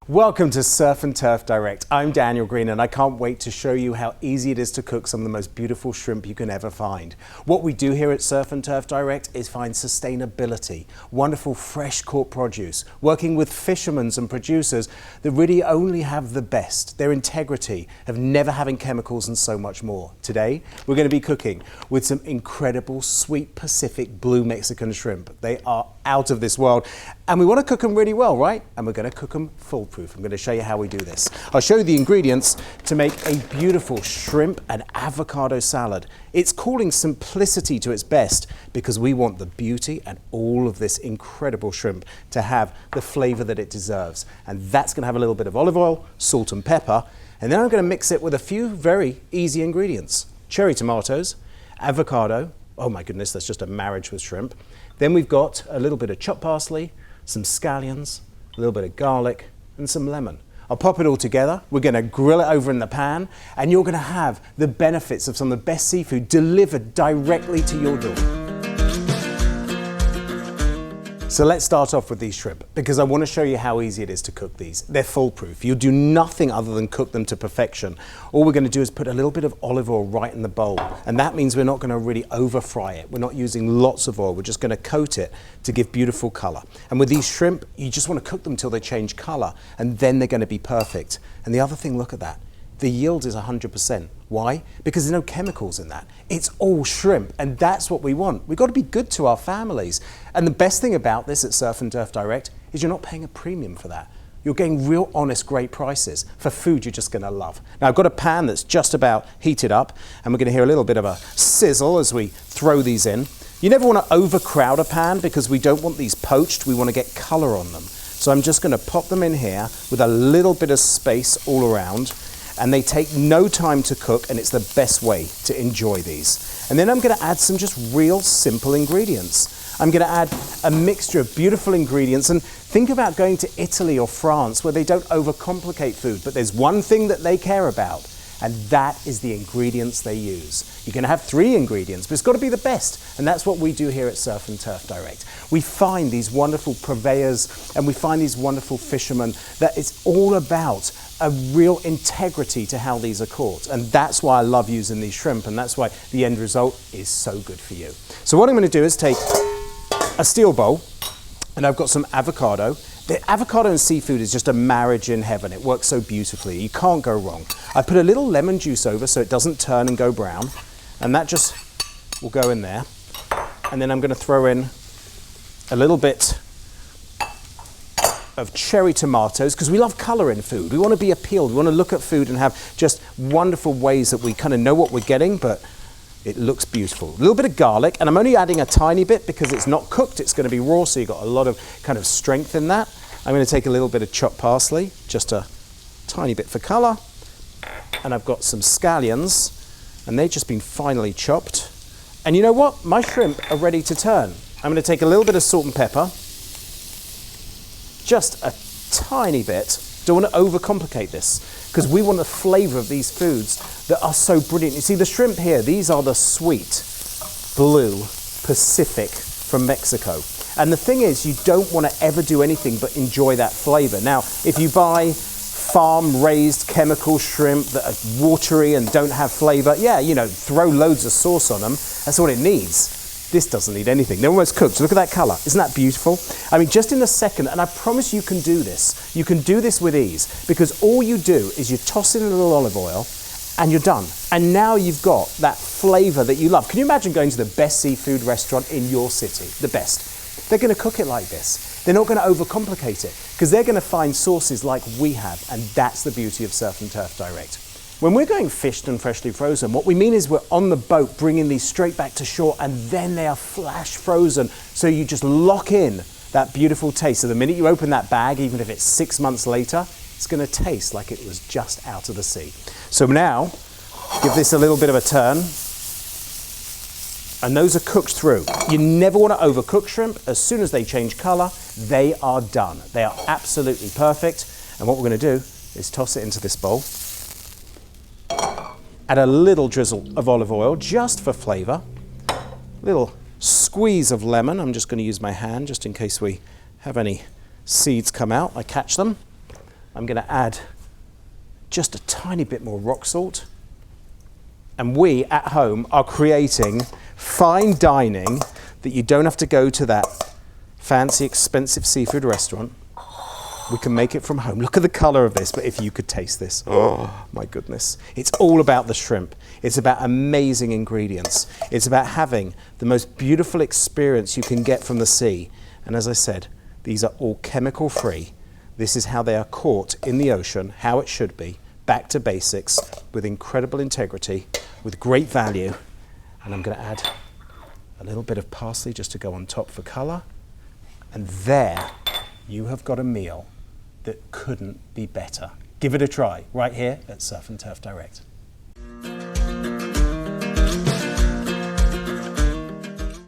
Welcome to Surf and Turf Direct. I'm Daniel Green and I can't wait to show you how easy it is to cook some of the most beautiful shrimp you can ever find. What we do here at Surf and Turf Direct is find sustainability, wonderful fresh caught produce, working with fishermen and producers that really only have the best, their integrity of never having chemicals and so much more. Today, we're going to be cooking with some incredible sweet Pacific blue Mexican shrimp. They are out of this world and we want to cook them really well, right? And we're going to cook them foolproof. I'm going to show you how we do this. I'll show you the ingredients to make a beautiful shrimp and avocado salad. It's calling simplicity to its best because we want the beauty and all of this incredible shrimp to have the flavor that it deserves. And that's going to have a little bit of olive oil, salt and pepper. And then I'm going to mix it with a few very easy ingredients. Cherry tomatoes, avocado. Oh my goodness, that's just a marriage with shrimp. Then we've got a little bit of chopped parsley, some scallions, a little bit of garlic, and some lemon. I'll pop it all together. We're going to grill it over in the pan, and you're going to have the benefits of some of the best seafood delivered directly to your door. So let's start off with these shrimp because I want to show you how easy it is to cook these. They're foolproof. You'll do nothing other than cook them to perfection. All we're going to do is put a little bit of olive oil right in the bowl, and that means we're not going to really over fry it. We're not using lots of oil. We're just going to coat it to give beautiful color. And with these shrimp, you just want to cook them till they change color, and then they're going to be perfect. And the other thing, look at that. The yield is 100%. Why? Because there's no chemicals in that. It's all shrimp, and that's what we want. We've got to be good to our families. And the best thing about this at Surf and Turf Direct is you're not paying a premium for that. You're getting real honest, great prices for food you're just going to love. Now I've got a pan that's just about heated up, and we're going to hear a little bit of a sizzle as we throw these in. You never want to overcrowd a pan because we don't want these poached. We want to get color on them. So I'm just going to pop them in here with a little bit of space all around. And they take no time to cook, and it's the best way to enjoy these. And then I'm going to add some just real simple ingredients. I'm going to add a mixture of beautiful ingredients, and think about going to Italy or France where they don't overcomplicate food, but there's one thing that they care about, and that is the ingredients they use. You can have 3 ingredients, but it's got to be the best, and that's what we do here at Surf and Turf Direct. We find these wonderful purveyors and we find these wonderful fishermen that it's all about a real integrity to how these are caught, and that's why I love using these shrimp, and that's why the end result is so good for you. So what I'm going to do is take a steel bowl, and I've got some avocado. The avocado and seafood is just a marriage in heaven. It works so beautifully. You can't go wrong. I put a little lemon juice over so it doesn't turn and go brown, and that just will go in there. And then I'm going to throw in a little bit of cherry tomatoes because we love color in food. We want to be appealed. We want to look at food and have just wonderful ways that we kind of know what we're getting, but it looks beautiful. A little bit of garlic, and I'm only adding a tiny bit because it's not cooked. It's going to be raw, so you've got a lot of kind of strength in that. I'm going to take a little bit of chopped parsley, just a tiny bit for color. And I've got some scallions, and they've just been finely chopped. And you know what? My shrimp are ready to turn. I'm going to take a little bit of salt and pepper, just a tiny bit. Don't want to overcomplicate this because we want the flavor of these foods that are so brilliant. You see the shrimp here, these are the sweet blue Pacific from Mexico. And the thing is, you don't want to ever do anything but enjoy that flavor. Now, if you buy farm-raised chemical shrimp that are watery and don't have flavor, yeah, you know, throw loads of sauce on them. That's what it needs. This doesn't need anything. They're almost cooked. Look at that color. Isn't that beautiful? I mean, just in a second, and I promise you can do this. You can do this with ease because all you do is you toss in a little olive oil and you're done. And now you've got that flavor that you love. Can you imagine going to the best seafood restaurant in your city? The best. They're going to cook it like this. They're not going to overcomplicate it because they're going to find sauces like we have, and that's the beauty of Surf and Turf Direct. When we're going fished and freshly frozen, what we mean is we're on the boat bringing these straight back to shore, and then they are flash frozen. So you just lock in that beautiful taste. So the minute you open that bag, even if it's 6 months later, it's going to taste like it was just out of the sea. So now, give this a little bit of a turn. And those are cooked through. You never want to overcook shrimp. As soon as they change color, they are done. They are absolutely perfect. And what we're going to do is toss it into this bowl. Add a little drizzle of olive oil just for flavor. Little squeeze of lemon. I'm just going to use my hand just in case we have any seeds come out. I catch them. I'm going to add just a tiny bit more rock salt. And we at home are creating fine dining that you don't have to go to that fancy, expensive seafood restaurant. We can make it from home. Look at the color of this, but if you could taste this, oh my goodness. It's all about the shrimp. It's about amazing ingredients. It's about having the most beautiful experience you can get from the sea. And as I said, these are all chemical free. This is how they are caught in the ocean, how it should be, back to basics, with incredible integrity, with great value. And I'm gonna add a little bit of parsley just to go on top for color. And there you have got a meal that couldn't be better. Give it a try right here at Surf and Turf Direct.